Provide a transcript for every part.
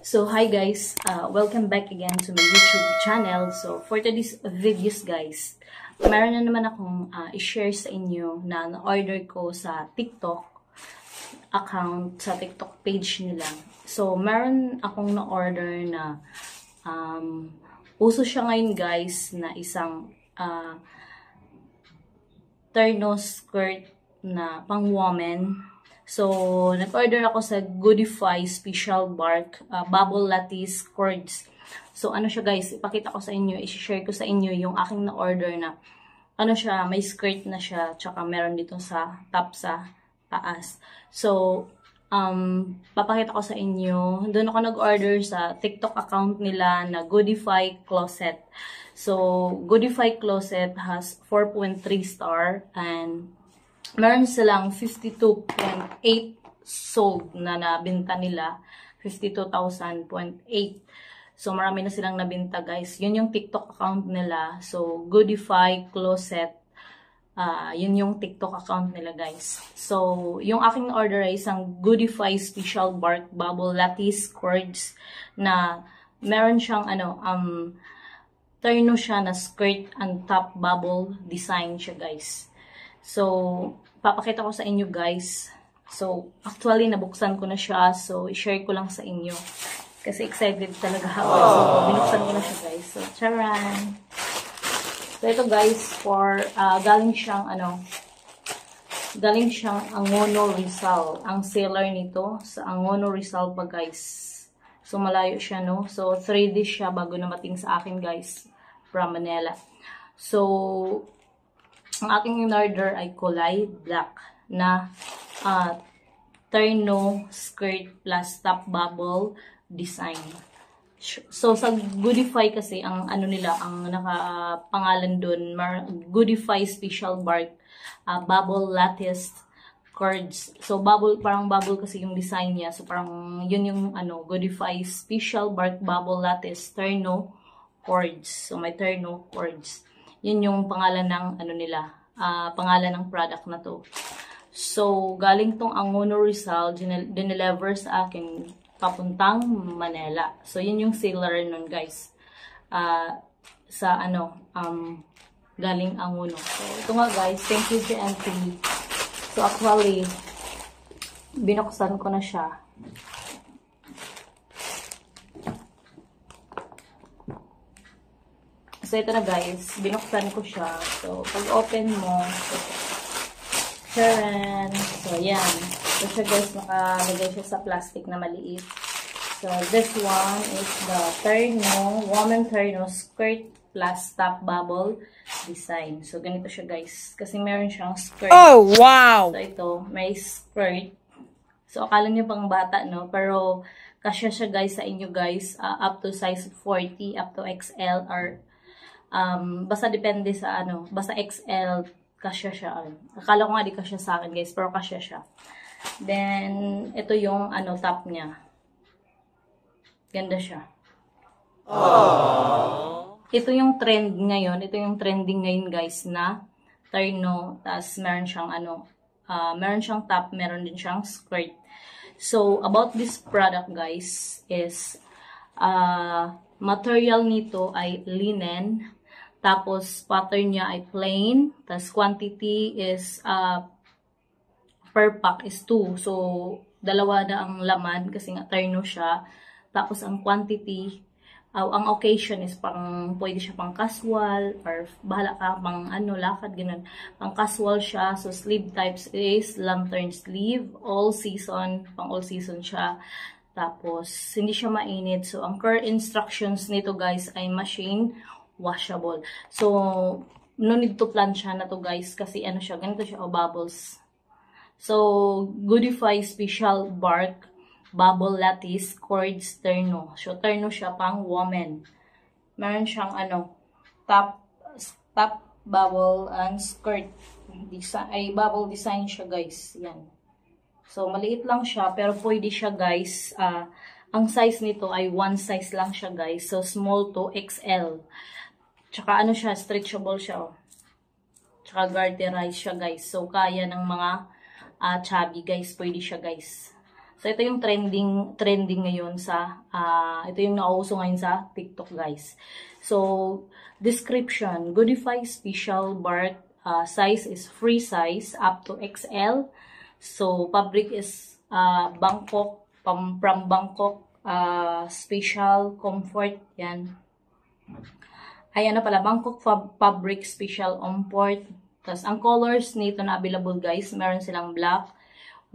So hi guys, welcome back again to my YouTube channel. So for today's videos guys, meron na naman akong i-share sa inyo na na-order ko sa TikTok account, sa TikTok page nila. So meron akong na-order na uso siya ngayon guys na isang terno skirt na pang woman. So, nag-order ako sa Goodify Special Bark Bubble Lattice Cords. So, ano siya guys, ipakita ko sa inyo, i-share ko sa inyo yung aking na-order na, ano siya, may skirt na siya, tsaka meron dito sa top sa taas. So, papakita ko sa inyo, doon ako nag-order sa TikTok account nila na Goodify Closet. So, Goodify Closet has 4.3 star and meron silang 52.8 sold na nabenta nila. 52,000.8. So, marami na silang nabenta, guys. Yun yung TikTok account nila. So, Goodify Closet. Yun yung TikTok account nila, guys. So, yung aking order ay isang Goodify Special Bark Bubble Lattice Cords na meron siyang, terno siya na skirt and top bubble design siya, guys. So, papakita ko sa inyo guys. So, actually, nabuksan ko na siya. So, i-share ko lang sa inyo. Kasi excited talaga ako. So, binuksan ko na siya guys. So, charan! So, ito guys, galing siyang, galing siyang Angono Rizal. Ang seller nito, sa Angono Rizal pa guys. So, malayo siya, no? So, 3 days siya bago namating sa akin guys. From Manila. So, ang aking in-order ay kulay black na terno skirt plus top bubble design. So, sa Goodify kasi, ang nila, ang nakapangalan dun, Goodify Special Bark Bubble Lattice Cords. So, parang bubble kasi yung design niya. So, parang yun yung Goodify Special Bark Bubble Lattice Terno Cords. So, may terno cords. Yun yung pangalan ng pangalan ng product na to. So, galing tong Angono Rizal, dineliver sa akin papuntang Manila. So, yun yung seller nun, guys. Galing Angono. So, ito nga, guys. Thank you, GNT. So, actually, binuksan ko na siya. So, ito na guys, binuksan ko siya. So, pag open mo, charan! So, yan. So, siya guys, nakalagay siya sa plastic na maliit. So, this one is the terno, woman terno skirt plus top bubble design. So, ganito siya guys. Kasi meron siyang skirt. Oh, wow! So, ito, may skirt. So, akala nyo pang bata, no? Pero, kasya siya guys sa inyo guys. Up to size 40, up to XL or basta depende sa basta XL, kasya siya. Akala ko nga di kasya sa akin guys, pero kasya siya. Then, ito yung top niya. Ganda siya. Aww. Ito yung trend ngayon. Ito yung trending ngayon guys na terno. Tapos meron siyang meron siyang top, meron din siyang skirt. So, about this product guys is material nito ay linen. Tapos, pattern niya ay plain. Tapos, quantity is, per pack is 2. So, dalawa na ang laman kasi nga terno siya. Tapos, ang quantity, ang occasion is pwede siya pang casual or bahala ka pang lakad, ganun. Pang casual siya. So, sleeve types is lantern sleeve. All season, pang all season siya. Tapos, hindi siya mainit. So, ang current instructions nito guys ay machine washable. So, no need to plancha na to guys kasi siya, ganito siya, bubbles. So, Goodify Special Bark Bubble Lattice Cords Terno. So, terno siya pang woman. Meron siyang top bubble and skirt design, bubble design siya guys. Yan. So, maliit lang siya pero pwede siya guys. Ang size nito ay one size lang siya guys. So, small to XL. Tsaka siya, stretchable siya. Tsaka garterize siya guys. So, kaya ng mga chubby guys. Pwede siya guys. So, ito yung trending ngayon sa, ito yung nauso ngayon sa TikTok, guys. So, description, Goodify Special Bark, size is free size up to XL. So, fabric is Bangkok, from Bangkok, Special Comfort, yan. Ay, ano pala, Bangkok Fabric Special Import. Tapos, ang colors nito na available, guys, meron silang black,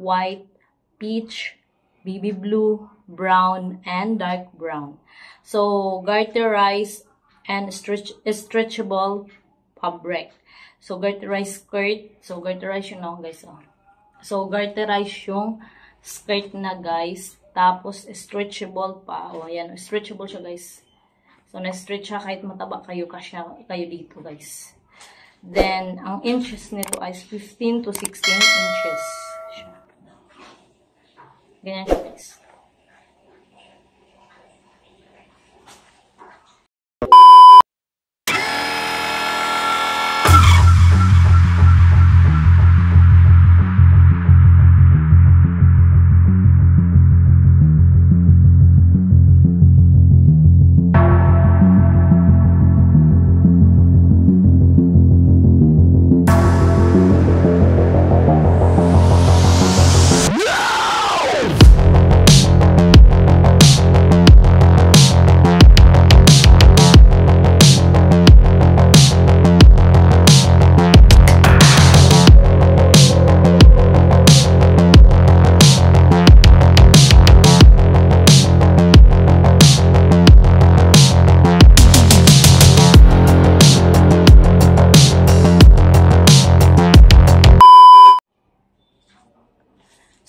white, peach, baby blue, brown, and dark brown. So, garterized and stretchable fabric. So, garterized skirt. So, garterized yun, guys. So, garterized yung skirt na, guys. Tapos, stretchable pa. O, ayan. Stretchable siya, guys. So, na-stretch siya kahit mataba kayo dito, guys. Then, ang inches nito ay 15 to 16 inches. Ganyan siya, guys.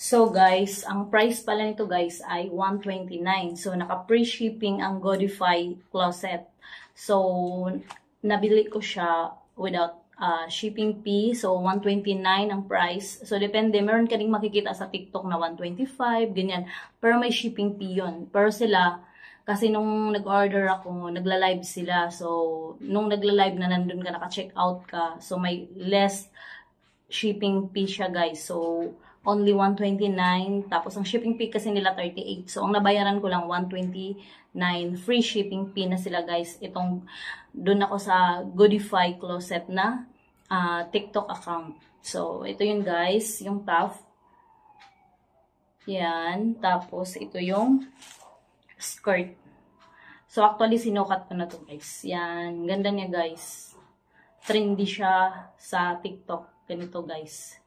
So guys, ang price pala nito guys ay $129. So naka-free shipping ang Goodify closet. So nabili ko siya without shipping fee. So $129 ang price. So depende, meron ka ding makikita sa TikTok na $125, ganyan. Pero may shipping fee yun. Pero sila, kasi nung nag-order ako, nagla-live sila. So nung nagla-live na nandun ka, naka-check out ka. So may less shipping fee siya guys. So only $129. Tapos, ang shipping fee kasi nila $38. So, ang nabayaran ko lang $129. Free shipping fee na sila, guys. Itong, doon ako sa Goodify Closet na TikTok account. So, ito yun, guys. Yung top. Yan. Tapos, ito yung skirt. So, actually, sinukat ko na to, guys. Yan. Ganda niya, guys. Trendy siya sa TikTok. Ganito, guys.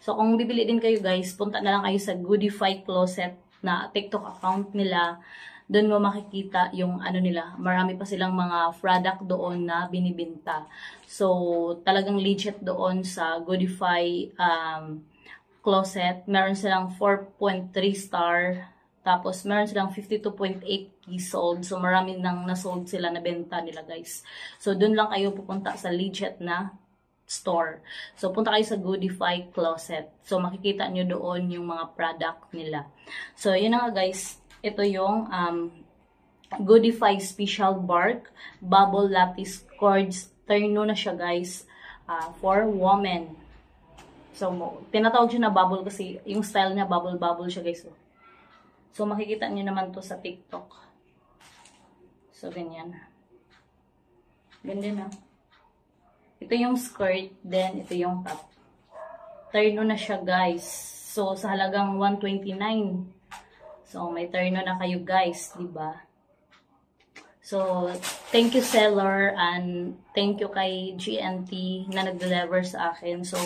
So, kung bibili din kayo guys, punta na lang kayo sa Goodify Closet na TikTok account nila. Doon mo makikita yung ano nila. Marami pa silang mga product doon na binibinta. So, talagang legit doon sa Goodify Closet. Meron silang 4.3 star. Tapos, meron silang 52.8 sold. So, marami nang nasold sila na benta nila guys. So, doon lang kayo pupunta sa legit na store. So, punta kayo sa Goodify Closet. So, makikita nyo doon yung mga product nila. So, yun na nga guys. Ito yung Goodify Special Bark Bubble Lattice Cords. Terno na siya guys for women. So, tinatawag siya na bubble kasi yung style niya bubble siya guys. So, makikita nyo naman to sa TikTok. So, ganyan. Ganda na. Ito yung skirt, then ito yung top. Terno na siya, guys. So, sa halagang $129. So, may terno na kayo, guys, diba? So, thank you, seller, and thank you kay GNT na nag-deliver sa akin. So,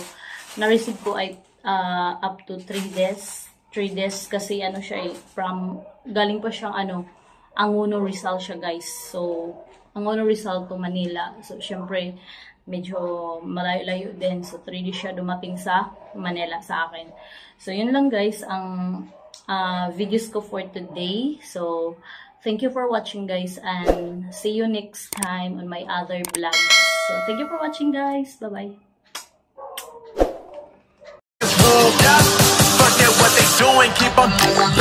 na-receive ko ay up to 3 days. 3 days kasi ano siya galing pa siyang Angono Rizal siya, guys. So, Angono Rizal to Manila. So, syempre, medyo malayo-layo din. So, 3 days siya dumating sa Manila sa akin. So, yun lang guys ang videos ko for today. So, thank you for watching guys and see you next time on my other vlogs. So, thank you for watching guys. Bye-bye. Forget what they doing, keep on doing.